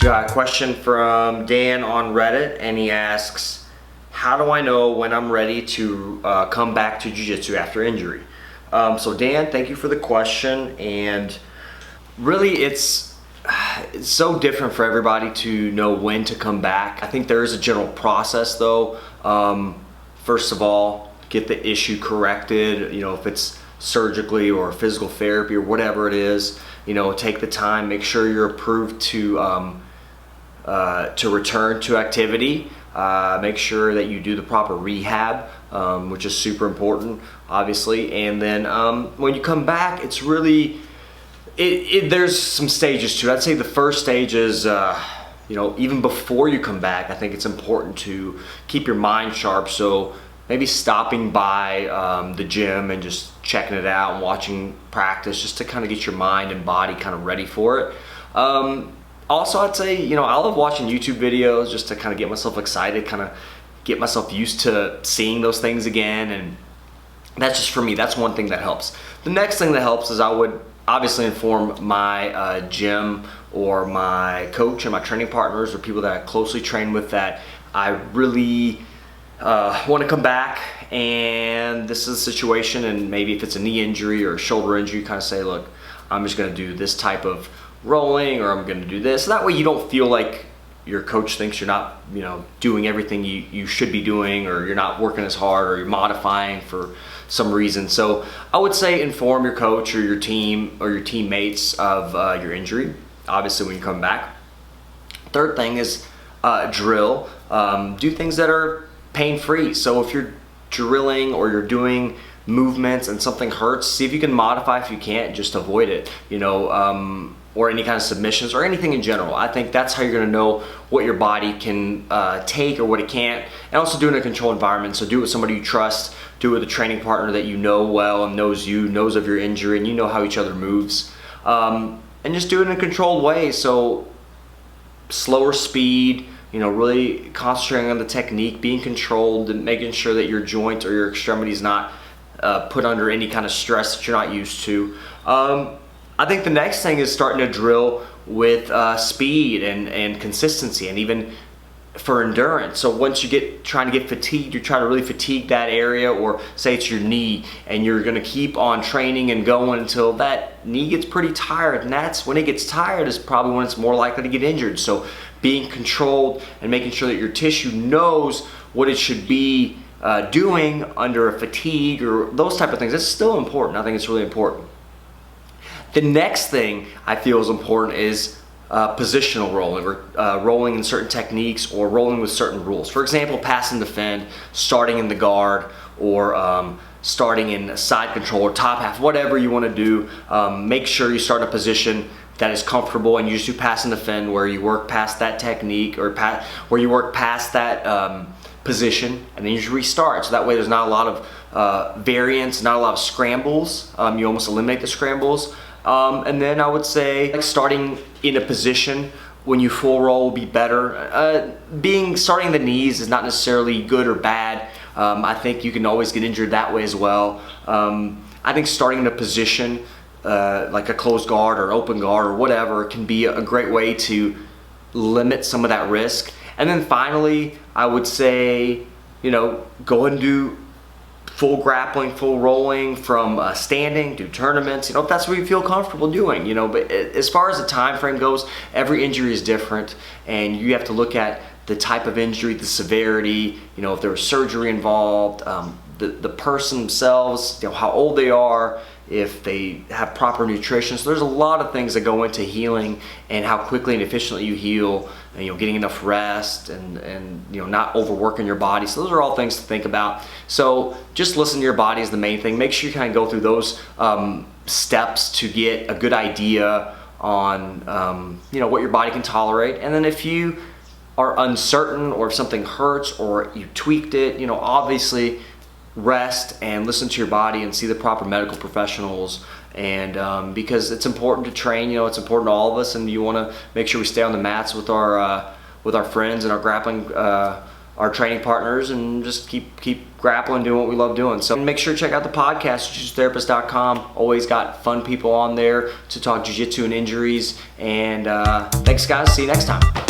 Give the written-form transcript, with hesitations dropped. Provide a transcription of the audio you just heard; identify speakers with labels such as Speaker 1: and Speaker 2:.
Speaker 1: Got a question from Dan on Reddit, and he asks, how do I know when I'm ready to come back to Jiu-Jitsu after injury? So Dan, thank you for the question, and really it's so different for everybody to know when to come back. I think there is a general process though. First of all, get the issue corrected, if it's surgically or physical therapy or whatever it is, take the time, make sure you're approved to return to activity. Make sure that you do the proper rehab, which is super important, obviously. And then when you come back, it's really, there's some stages to it. I'd say the first stage is, even before you come back, I think it's important to keep your mind sharp. So maybe stopping by the gym and just checking it out and watching practice just to kind of get your mind and body kind of ready for it. Also, I'd say, I love watching YouTube videos just to kind of get myself excited, kind of get myself used to seeing those things again. And that's just for me, that's one thing that helps. The next thing that helps is I would obviously inform my gym or my coach and my training partners or people that I closely train with that I really want to come back and this is the situation, and maybe if it's a knee injury or a shoulder injury, kind of say, look, I'm just going to do this type of rolling, or I'm going to do this. So that way you don't feel like your coach thinks you're not, doing everything you should be doing, or you're not working as hard, or you're modifying for some reason. So I would say inform your coach or your team or your teammates of your injury, obviously, when you come back. Third thing is drill. Do things that are pain-free. So if you're drilling or you're doing movements and something hurts, see if you can modify. If you can't, just avoid it, or any kind of submissions or anything in general. I think that's how you're going to know what your body can take or what it can't. And also do it in a controlled environment. So do it with somebody you trust, do it with a training partner that you know well and knows of your injury, and you know how each other moves. And just do it in a controlled way. So slower speed, really concentrating on the technique, being controlled, and making sure that your joint or your extremity is not put under any kind of stress that you're not used to. I think the next thing is starting to drill with speed and consistency, and even for endurance. So once you trying to get fatigued, you're trying to really fatigue that area, or say it's your knee, and you're going to keep on training and going until that knee gets pretty tired, and that's when it gets tired is probably when it's more likely to get injured. So being controlled and making sure that your tissue knows what it should be doing under a fatigue or those type of things, that's still important. I think it's really important. The next thing I feel is important is positional rolling, or rolling in certain techniques, or rolling with certain rules. For example, pass and defend, starting in the guard, or starting in side control or top half, whatever you want to do. Make sure you start in a position that is comfortable, and you just do pass and defend where you work past that technique, or where you work past that position, and then you just restart. So that way there's not a lot of variance, not a lot of scrambles. You almost eliminate the scrambles. And then I would say starting in a position when you full roll will be better. Starting the knees is not necessarily good or bad. I think you can always get injured that way as well. I think starting in a position like a closed guard or open guard or whatever can be a great way to limit some of that risk. And then finally, I would say, go ahead and do full grappling, full rolling from standing, do tournaments, if that's what you feel comfortable doing, but as far as the time frame goes, every injury is different, and you have to look at the type of injury, the severity, if there was surgery involved, the person themselves, how old they are, if they have proper nutrition. So there's a lot of things that go into healing and how quickly and efficiently you heal, and getting enough rest and not overworking your body. So those are all things to think about. So just listen to your body is the main thing. Make sure you kind of go through those steps to get a good idea on what your body can tolerate. And then if you are uncertain, or if something hurts or you tweaked it, obviously rest and listen to your body and see the proper medical professionals. And because it's important to train, it's important to all of us, and you want to make sure we stay on the mats with our friends and our grappling our training partners and just keep grappling, doing what we love doing. So make sure to check out the podcast, jiu-jitsutherapist.com. Always got fun people on there to talk jiu-jitsu and injuries. And thanks guys, see you next time.